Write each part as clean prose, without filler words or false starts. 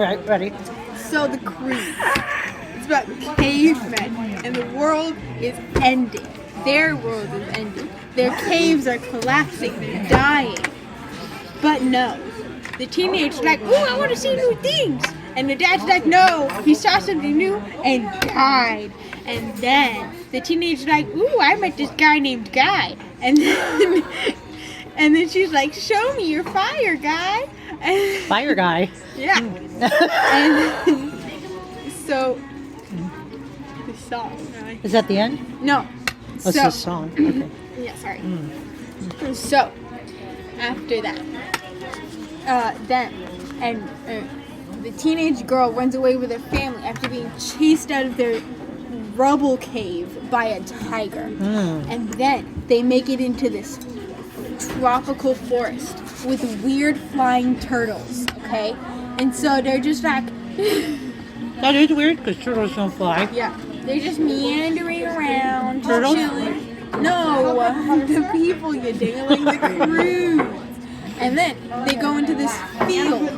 Right, ready. So the Croods. It's about cavemen, and the world is ending. Their world is ending. Their caves are collapsing. They're dying. But no, the teenager's like, "Ooh, I want to see new things," and the dad's like, "No, he saw something new and died." And then the teenager's like, "Ooh, I met this guy named Guy," and then and then she's like, "Show me your fire, guy." And, Fire guy. yeah. And so the song. Is that the end? No. What's So the song? Okay. yeah, sorry. So after that, the teenage girl runs away with her family after being chased out of their rubble cave by a tiger, and then they make it into this tropical forest with weird flying turtles. Okay, and so they're just like. That is weird because turtles don't fly. Yeah, they're just meandering around, just Turtles? chilling. No, the people, you dingling, the Croods. And then they go into this field,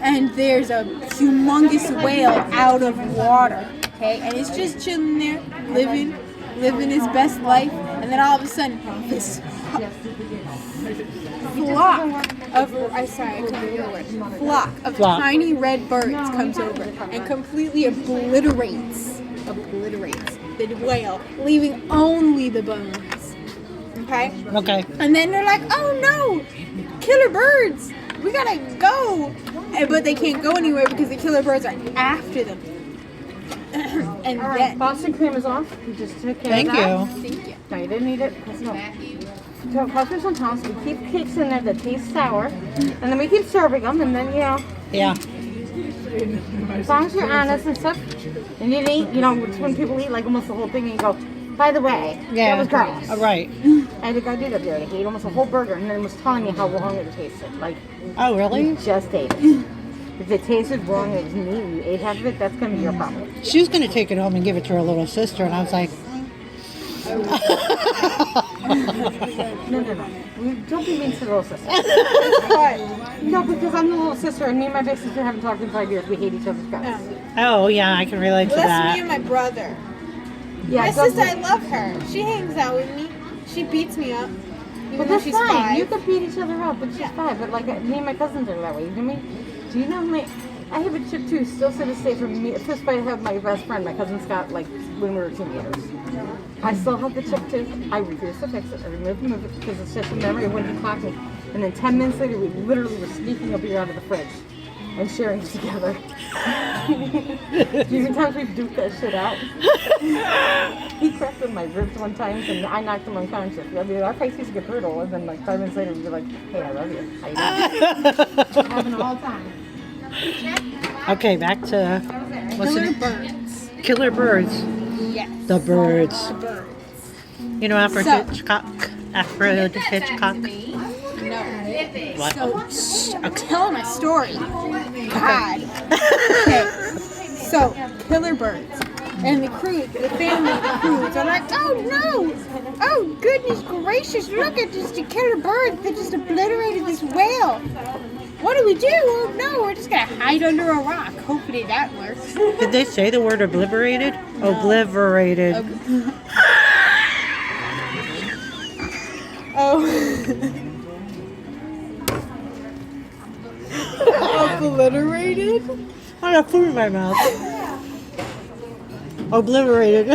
and there's a humongous whale out of water. Okay, and it's just chilling there, living his best life. And then all of a sudden, this flock of tiny red birds comes over and completely obliterates the whale, leaving only the bones. Okay? Okay. And then they're like, "Oh no! Killer birds! We gotta go!" But they can't go anywhere because the killer birds are after them. And then Boston cream is off. You just took care Thank of that. you. thank you. No, you didn't need it. That's no. So Foster's on toast. We keep cakes in there that taste sour, and then we keep serving them, and then Yeah. as long as you're honest and stuff, and you eat, it's when people eat like almost the whole thing, and you go, by the way, Yeah. that was gross. Right. I had a guy do that the other day. He ate almost a whole burger, and then was telling me how wrong it tasted. Like, Oh, really? you just ate it. If it tasted wrong, it was meat, and you ate half of it, that's gonna be your problem. She was going to take it home and give it to her little sister, and I was like, No. Don't be mean to the little sister. No, because I'm the little sister, and me and my big sister haven't talked in 5 years. We hate each other's guts. oh, yeah, I can relate to Well, that's me that. and my brother. Yeah, My don't sister, be- I love her. She hangs out with me. She beats me up. Even But though that's she's fine. 5. You could beat each other up, but she's 5. But like me and my cousins are that way. Do you know I have a chip too, still to this day from me. First, I have my best friend. My cousin Scott, like when we were teenagers. I still have the chip too. I refuse to fix it. I remove it because it's just a memory of when he clocked me. And then 10 minutes later, we literally were sneaking a beer out of the fridge and sharing it together. Do you know times we duked that shit out? He cracked in my ribs one time, and I knocked him unconscious. I mean, our face used to get brutal, and then like 5 minutes later, we'd be like, "Hey, I love you." How you doing? Happened all the time. Okay, back to what's Killer it? birds. Killer birds. Yes. The birds. The birds. You know Alfred So- Hitchcock? Alfred Hitchcock? No. What? So, I'm telling my story. God. Okay. So, killer birds. And the Croods, the family of the Croods are like, "Oh no! Oh goodness gracious, look at this, the killer birds that just obliterated this whale. What do we do? Oh no, we're just gonna hide under a rock. Hopefully that works." Did they say the word obliterated? Obliterated. Oh. Obliterated? I got food in my mouth. Obliterated.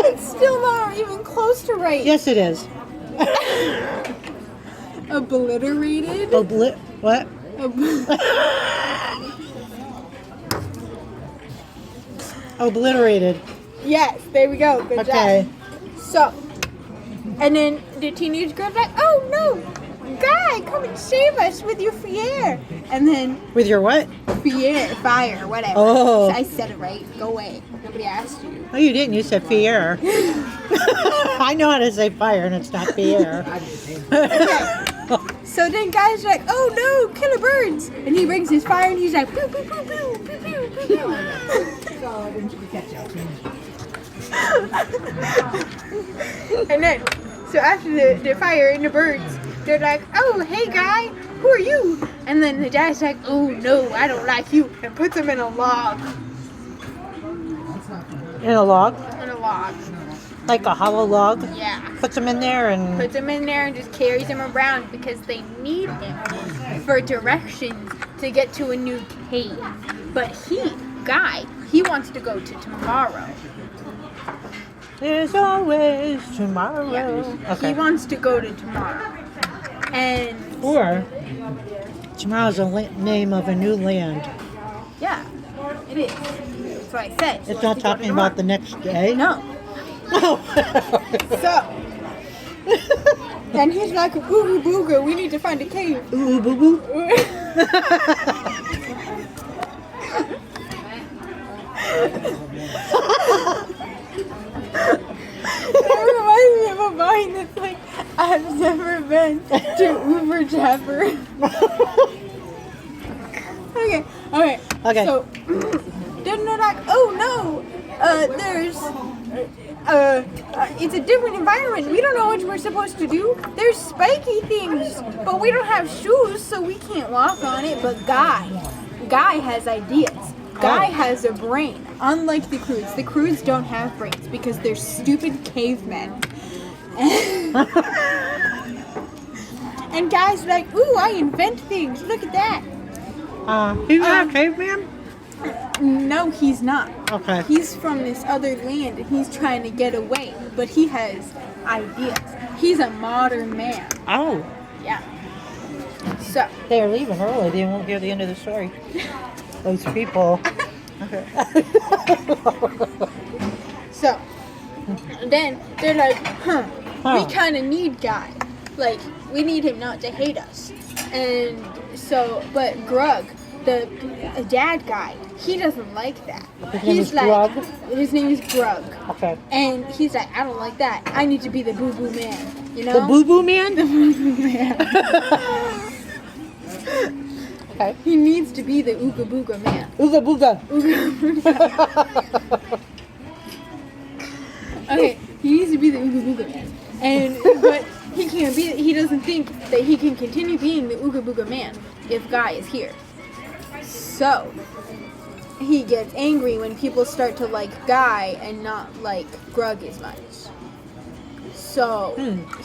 It's still not even close to right. Yes, it is. Obliterated? What? Obliterated. Yes, there we go. Good Okay. job. So, and then the teenage girl's like, "Oh no, Guy, come and save us with your fire." And then With your what? fire, whatever. Oh. I said it right. Go away. Nobody asked you. Oh, you didn't. You said Pierre. I know how to say fire, and it's not Pierre. Okay. So then Guy's like, "Oh no, killer birds!" And he brings his fire and he's like, "Pew pew pew pew pew pew pew pew." And then, so So after the fire and the birds, they're like, oh, hey guy, who are you? And then the dad's like, oh no, I don't like you, and puts him in a log. In a log? In a log. Like a hollow log? Yeah. Puts him in there and... Puts him in there and just carries him around because they need him for directions to get to a new cave. But Guy, he wants to go to tomorrow. There's always tomorrow. Yeah. Okay. He wants to go to tomorrow. And... Or, tomorrow's a name of a new land. Yeah, it is. That's what I said. It's not talking about the next day? No. So, and he's like, ooga booga, we need to find a cave. Ooh, boo boo. That reminds me of a vine that's like, I've never been to Uber Jabber. Okay. Okay. So, then they're like, oh no, it's a different environment. We don't know what we're supposed to do. There's spiky things, but we don't have shoes, so we can't walk on it. But Guy has ideas. Guy has a brain. Unlike the Croods don't have brains because they're stupid cavemen. And Guy's like, ooh, I invent things. Look at that. He's not a caveman? No, he's not. Okay. He's from this other land and he's trying to get away, but he has ideas. He's a modern man. Oh. Yeah. So. They're leaving early. They won't hear the end of the story. Those people. Okay. So. Then they're like, we kind of need Guy. Like, we need him not to hate us. And so, but Grug, the dad guy, he doesn't like that. His name is Grug. Okay. And he's like, I don't like that. I need to be the boo-boo man. You know? The boo-boo man? The boo-boo man. Okay. He needs to be the ooga booga man. Ooga booga. Ooga booga. Okay, he needs to be the ooga booga man. But he can't be, he doesn't think that he can continue being the ooga booga man if Guy is here. So, he gets angry when people start to like Guy and not like Grug as much. So,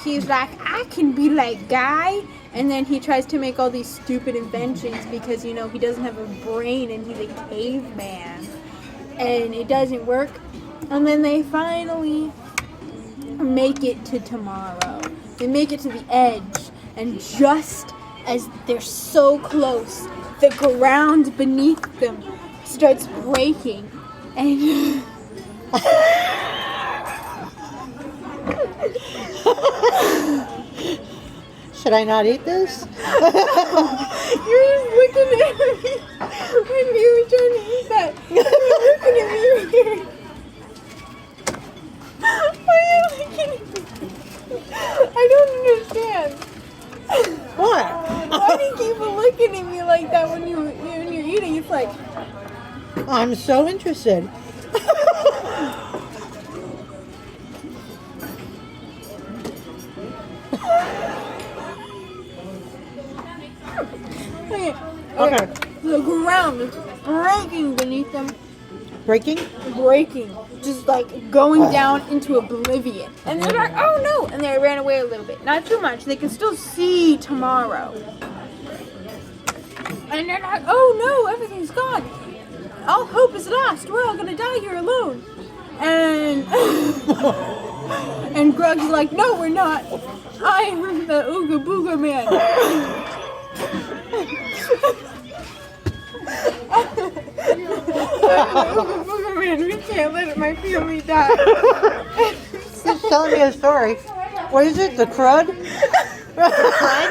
he's like, I can be like Guy. And then he tries to make all these stupid inventions because, you know, he doesn't have a brain and he's a caveman. And it doesn't work. And then they finally make it to tomorrow. They make it to the edge. And just as they're so close, the ground beneath them starts breaking. And... Should I not eat this? You're just looking at me when you were trying to eat that. You're looking at me weird. Why are you looking at me? I don't understand. What? Why do you keep looking at me like that when you're eating? It's like... I'm so interested. Okay. The ground is breaking beneath them. Breaking? Breaking. Just like going down into oblivion. And they're like, oh no! And they ran away a little bit. Not too much. They can still see tomorrow. And they're like, oh no! Everything's gone. All hope is lost. We're all gonna die here alone. And and Grug's like, no, we're not. I am the Ooga Booga Man. Ooga Booga Man, we can't let my family die. He's telling me a story. What is it? The crud? The crud?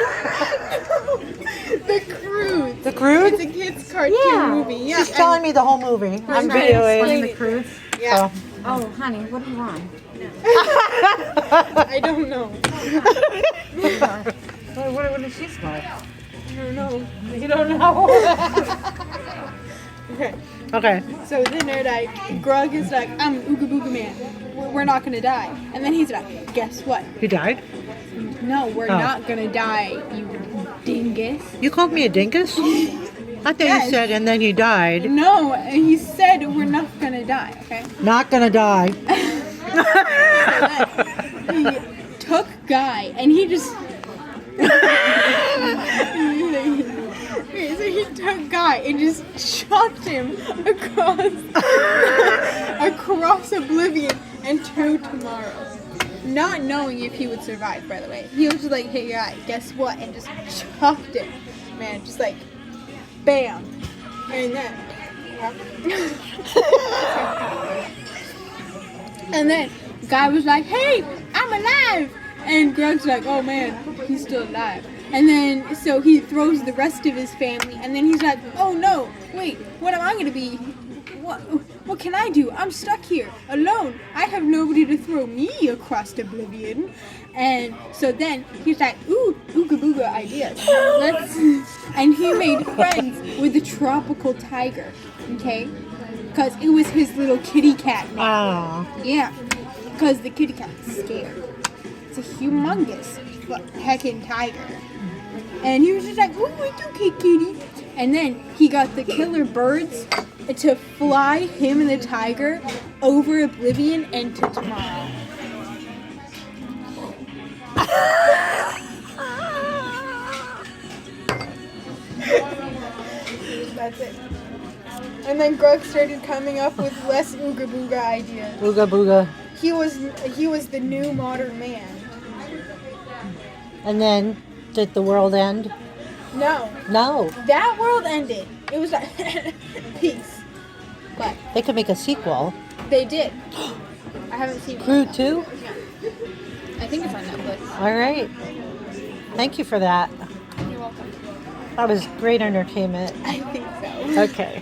The Croods. The Croods? It's a kid's cartoon movie. Yeah. She's telling me the whole movie. I'm Explain videoing. the Croods. Yeah. Oh, honey, what do you want? I don't know. What does she smell? I don't know. You don't know. Okay. Okay. So then they're like, Grug is like, I'm an Ooga Booga man. We're not gonna die. And then he's like, guess what? He died? No, we're Oh. not gonna die, you dingus. You called me a dingus? I thought Yes. you said, and then he died. No, he said we're not gonna die, okay? Not gonna die. He took Guy and he just. Okay, so he took Guy and just chopped him across oblivion and to tomorrow. Not knowing if he would survive, by the way. He was just like, hey Guy, guess what? And just chopped him. Man, just like, bam. And then. And then Guy was like, hey, I'm alive. And Grug's like, oh man, he's still alive. And then, so he throws the rest of his family, and then he's like, oh no, wait, what am I gonna be? What can I do? I'm stuck here, alone. I have nobody to throw me across oblivion. And so then he's like, ooh, ooga booga ideas. And he made friends with the tropical tiger, okay? Because it was his little kitty cat now. Ah. Yeah, because the kitty cat's scared. It's a humongous heckin' tiger. And he was just like, ooh, it's okay, kitty. And then he got the killer birds to fly him and the tiger over oblivion and to tomorrow. That's it. And then Grug started coming up with less ooga booga ideas. Ooga booga. He was the new modern man. And then, did the world end? No, No. that world ended. It was like peace. But They could make a sequel. they did. I haven't seen it. Crude 2? I think it's on Netflix. All right. Thank you for that. You're welcome. That was great entertainment. I think so. Okay.